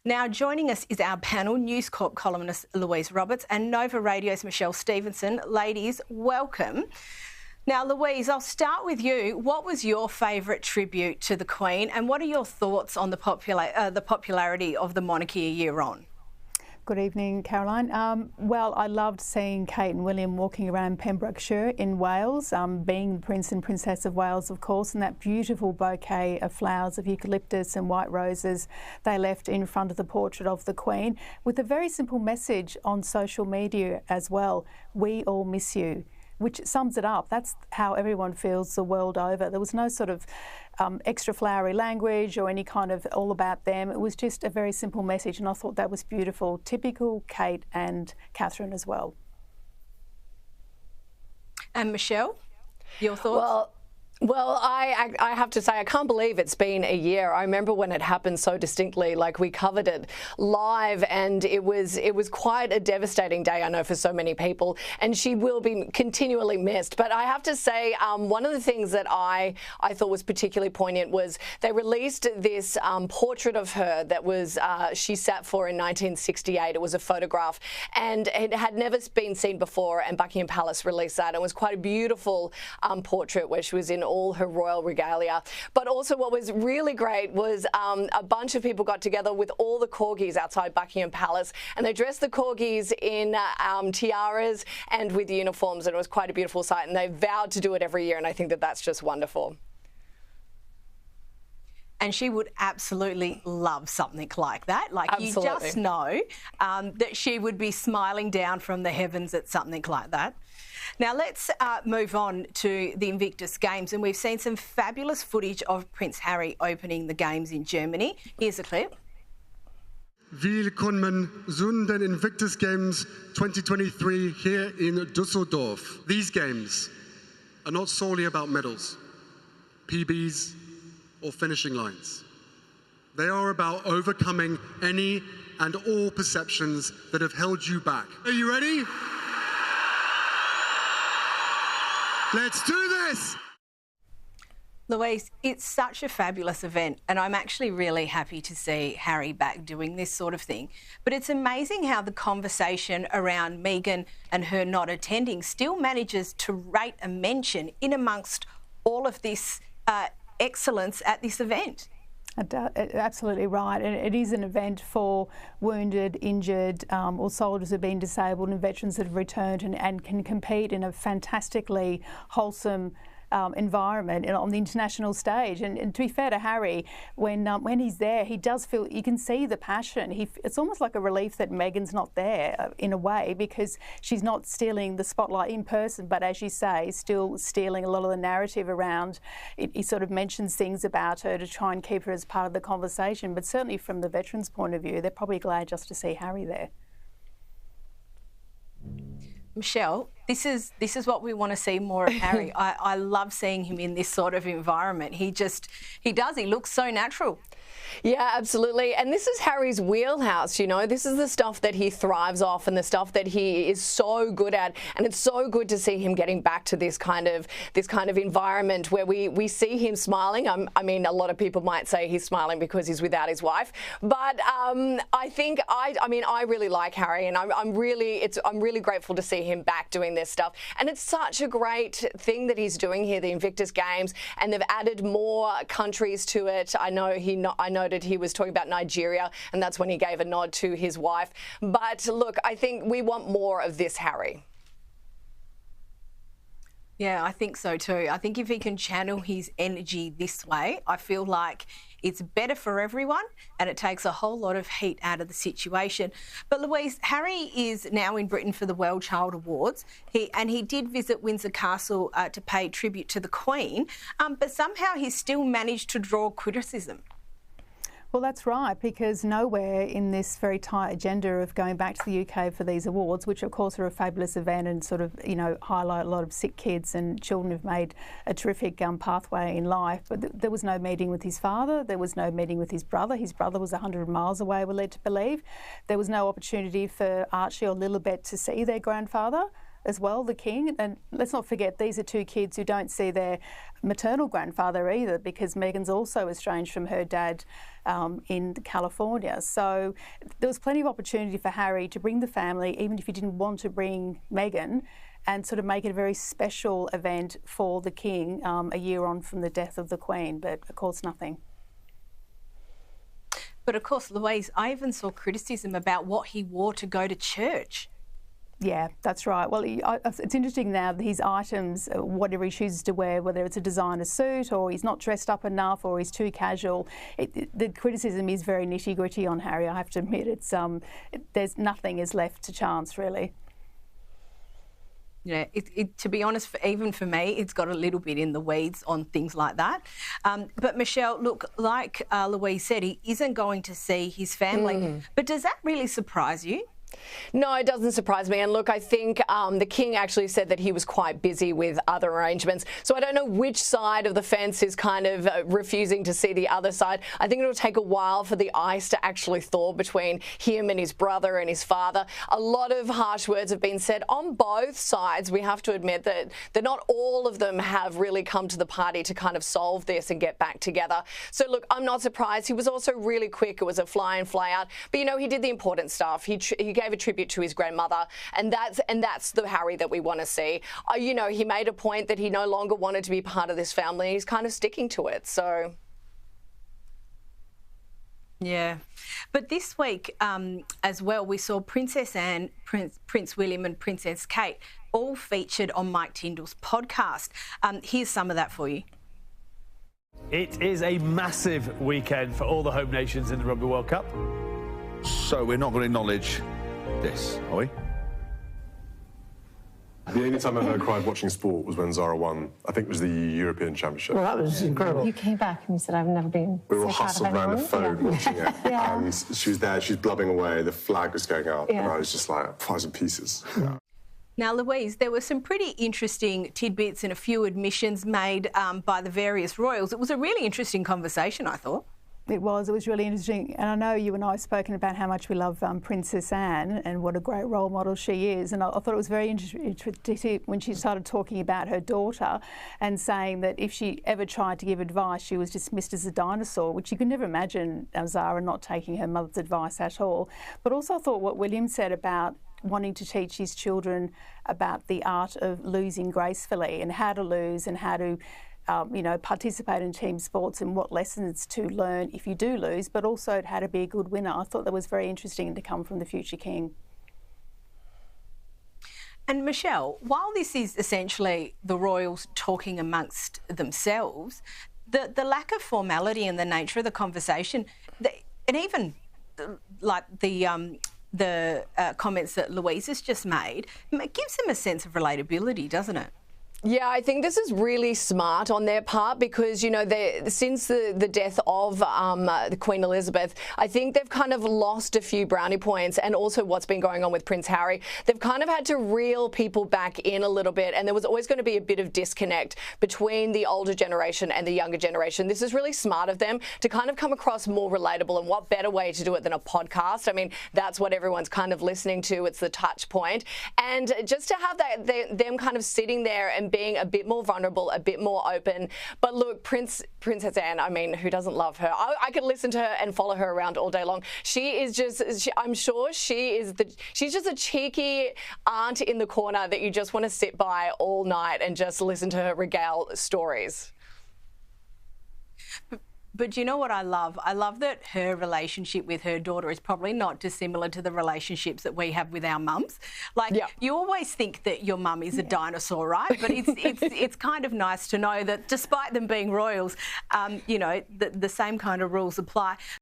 Now, joining us is our panel, News Corp columnist Louise Roberts and Nova Radio's Michelle Stephenson. Ladies, welcome. Now, Louise, I'll start with you. What was your favourite tribute to the Queen, and what are your thoughts on the popularity of the monarchy a year on? Good evening, Caroline. Well, I loved seeing Kate and William walking around Pembrokeshire in Wales, being the Prince and Princess of Wales, of course, and that beautiful bouquet of flowers of eucalyptus and white roses they left in front of the portrait of the Queen, with a very simple message on social media as well: "We all miss you," which sums it up. That's how everyone feels the world over. There was no sort of extra flowery language or any kind of all about them. It was just a very simple message, and I thought that was beautiful. Typical Kate and Catherine as well. And Michelle, your thoughts? Well, I have to say, I can't believe it's been a year. I remember when it happened so distinctly, like we covered it live, and it was quite a devastating day, I know, for so many people, and she will be continually missed. But I have to say, one of the things that I thought was particularly poignant was they released this portrait of her that was she sat for in 1968. It was a photograph, and it had never been seen before, and Buckingham Palace released that. It was quite a beautiful portrait where she was in all her royal regalia. But also what was really great was a bunch of people got together with all the corgis outside Buckingham Palace, and they dressed the corgis in tiaras and with uniforms, and it was quite a beautiful sight, and they vowed to do it every year, and I think that that's just wonderful. And she would absolutely love something like that. Like, absolutely. You just know that she would be smiling down from the heavens at something like that. Now, let's move on to the Invictus Games, and we've seen some fabulous footage of Prince Harry opening the Games in Germany. Here's a clip. Willkommen zu den Invictus Games 2023 here in Düsseldorf. These games are not solely about medals, PBs, or finishing lines. They are about overcoming any and all perceptions that have held you back. Are you ready? Let's do this! Louise, it's such a fabulous event, and I'm actually really happy to see Harry back doing this sort of thing. But it's amazing how the conversation around Meghan and her not attending still manages to rate a mention in amongst all of this excellence at this event. Absolutely right, and it is an event for wounded, injured, or soldiers who have been disabled, and veterans that have returned and can compete in a fantastically wholesome environment on the international stage. And to be fair to Harry, when he's there, he does feel, you can see the passion. It's almost like a relief that Meghan's not there in a way, because she's not stealing the spotlight in person, but as you say, still stealing a lot of the narrative around. He sort of mentions things about her to try and keep her as part of the conversation, but certainly from the veterans' point of view, they're probably glad just to see Harry there. Michelle, this is what we want to see more of Harry. I love seeing him in this sort of environment. He looks so natural. Yeah, absolutely. And this is Harry's wheelhouse, you know. This is the stuff that he thrives off and the stuff that he is so good at. And it's so good to see him getting back to this kind of environment where we see him smiling. I mean, a lot of people might say he's smiling because he's without his wife. But I think I really like Harry, and I'm really grateful to see him back doing this stuff. And it's such a great thing that he's doing here, the Invictus Games, and they've added more countries to it. I noted he was talking about Nigeria, and that's when he gave a nod to his wife. But look, I think we want more of this Harry. Yeah, I think so too. I think if he can channel his energy this way, I feel like it's better for everyone, and it takes a whole lot of heat out of the situation. But Louise, Harry is now in Britain for the Well Child Awards. He did visit Windsor Castle to pay tribute to the Queen, but somehow he's still managed to draw criticism. Well, that's right, because nowhere in this very tight agenda of going back to the UK for these awards, which of course are a fabulous event and sort of, you know, highlight a lot of sick kids and children who've made a terrific pathway in life. But there was no meeting with his father. There was no meeting with his brother. His brother was 100 miles away, we're led to believe. There was no opportunity for Archie or Lilibet to see their grandfather. as well, the King. And let's not forget, these are two kids who don't see their maternal grandfather either, because Meghan's also estranged from her dad in California. So there was plenty of opportunity for Harry to bring the family, even if he didn't want to bring Meghan, and sort of make it a very special event for the King a year on from the death of the Queen. But of course, nothing. But of course, Louise, I even saw criticism about what he wore to go to church. Yeah, that's right. Well, it's interesting now that his items, whatever he chooses to wear, whether it's a designer suit or he's not dressed up enough or he's too casual, the criticism is very nitty-gritty on Harry, I have to admit. It's there's nothing is left to chance, really. Yeah, to be honest, even for me, it's got a little bit in the weeds on things like that. But Michelle, look, like Louise said, he isn't going to see his family. But does that really surprise you? No, it doesn't surprise me. And look, I think the King actually said that he was quite busy with other arrangements. So I don't know which side of the fence is kind of refusing to see the other side. I think it'll take a while for the ice to actually thaw between him and his brother and his father. A lot of harsh words have been said on both sides. We have to admit that not all of them have really come to the party to kind of solve this and get back together. So look, I'm not surprised. He was also really quick. It was a fly in, fly out. But, you know, he did the important stuff. He gave a tribute to his grandmother, and that's the Harry that we want to see. You know, he made a point that he no longer wanted to be part of this family. He's kind of sticking to it. So. Yeah. But this week as well, we saw Princess Anne, Prince William and Princess Kate all featured on Mike Tindall's podcast. Here's some of that for you. It is a massive weekend for all the home nations in the Rugby World Cup. So we're not going to acknowledge this, are we? The only time I've ever cried watching sport was when Zara won. I think it was the European Championship. Well, that was incredible. You came back and you said, I've never been We were so proud hustled of around the anyone. phone watching it. Yeah. And she was there, she was blubbing away, the flag was going up, Yeah. and I was just like, 1,000 pieces. Now, Louise, there were some pretty interesting tidbits and a few admissions made by the various royals. It was a really interesting conversation, I thought. It was really interesting. And I know you and I have spoken about how much we love Princess Anne and what a great role model she is. And I thought it was very interesting when she started talking about her daughter and saying that if she ever tried to give advice, she was dismissed as a dinosaur, which you could never imagine Zara not taking her mother's advice at all. But also I thought what William said about wanting to teach his children about the art of losing gracefully and how to lose and how to you know, participate in team sports and what lessons to learn if you do lose, but also how to be a good winner. I thought that was very interesting to come from the future King. And Michelle, while this is essentially the royals talking amongst themselves, the lack of formality and the nature of the conversation, and even like the comments that Louise has just made, it gives them a sense of relatability, doesn't it? Yeah, I think this is really smart on their part because, you know, since the death of the Queen Elizabeth, I think they've kind of lost a few brownie points, and also what's been going on with Prince Harry. They've kind of had to reel people back in a little bit, and there was always going to be a bit of disconnect between the older generation and the younger generation. This is really smart of them to kind of come across more relatable, and what better way to do it than a podcast? I mean, that's what everyone's kind of listening to. It's the touch point. And just to have them kind of sitting there and being a bit more vulnerable, a bit more open. But look, Princess Anne, I mean, who doesn't love her? I could listen to her and follow her around all day long. She is just, I'm sure she's just a cheeky aunt in the corner that you just want to sit by all night and just listen to her regale stories. But you know what I love? I love that her relationship with her daughter is probably not dissimilar to the relationships that we have with our mums. Like, you always think that your mum is a dinosaur, right? But it's kind of nice to know that despite them being royals, you know, the same kind of rules apply.